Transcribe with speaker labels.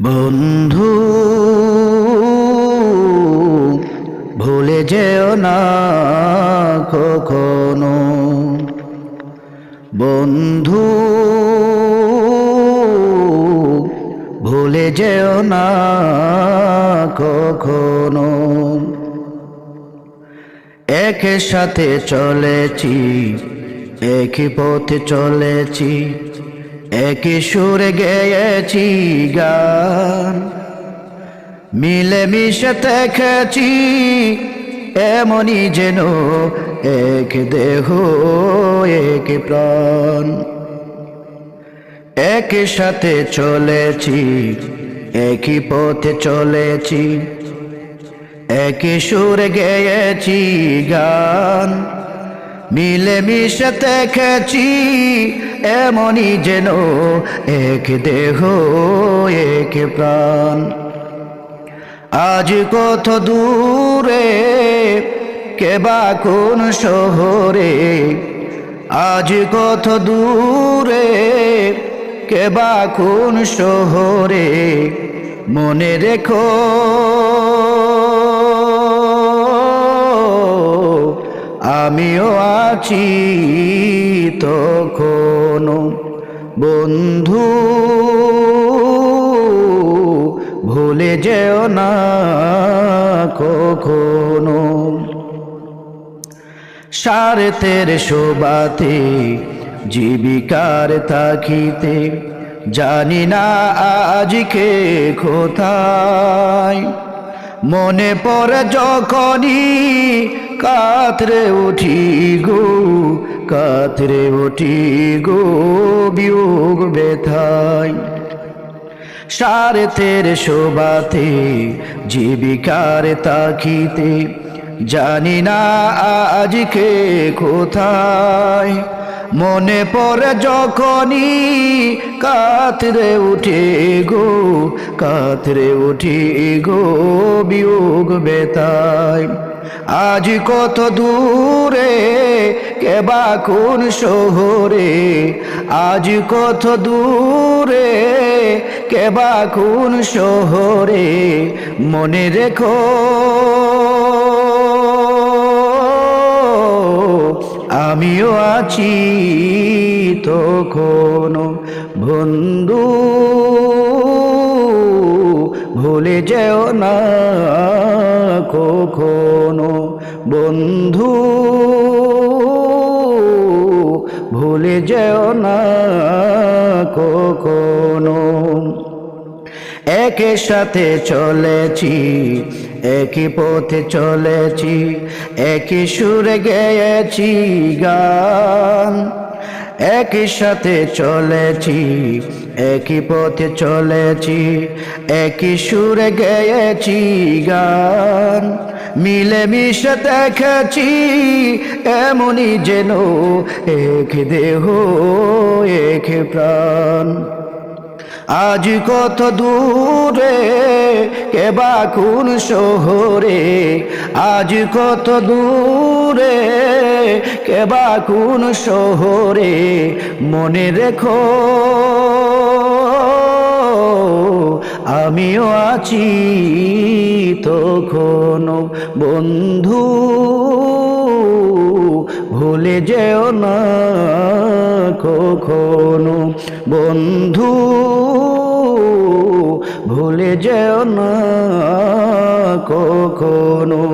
Speaker 1: বন্ধু ভুলে যেও না কখনো, বন্ধু ভুলে যেও না কখনো। একই সাথে চলেছি, একই পথে চলেছি, একই সুরে গেয়েছি গান, মিলেমিশে থেকেছি এমনই যেন এক দেহ এক প্রাণ। একই সাথে চলেছি, একই পথে চলেছি, একই সুরে গেয়েছি গান, মিলেমিশে থেকেছি এমনই যেন এক দেহ এক প্রাণ। আজ কত দূরে, কেবা কোন শহরে, আজ কত দূরে, কেবা কোন শহরে, মনে রেখো আমিও আছি তখনো। বন্ধু ভুলে যেও না কখনো। স্বার্থের শোভাতে, জীবিকার তাকিতে, জানি না আজকে কোথায়, মনে পড়ে যখনই কাতরে উঠি গো, কাতরে উঠি গো বিয়োগ ব্যথায়। স্বার্থের শোভাতে, জীবিকার তাকিতে, জানি না আজকে কোথায়, মনে পড়ে যখনই কাতরে উঠে গো, কাতরে উঠি গো বিয়োগ ব্যথায়। আজ কত দূরে, কেবা কোন শহরে, আজ কত দূরে, কেবা কোন শহরে, মনে রেখো আমিও আছি তখনো। বন্ধু ভুলে যেও না কখনো, বন্ধু ভুলে যেও না কখনো। একই সাথে চলেছি, একই পথে চলেছি, একই সুরে গেয়েছি গান, একই সাথে চলেছি, একই পথে চলেছি, একই সুরে গেয়েছি গান, মিলেমিশে দেখেছি এমনই যেন এক দেহ এক প্রাণ। আজ কত দূরে, কেবা কোন শহরে, আজ কত দূরে, কেবা কোন শহরে, মনে রেখো আমিও আছি তখনো। বন্ধু ভুলে যেও না কখনো, বন্ধু ভুলে যেও না কখনো।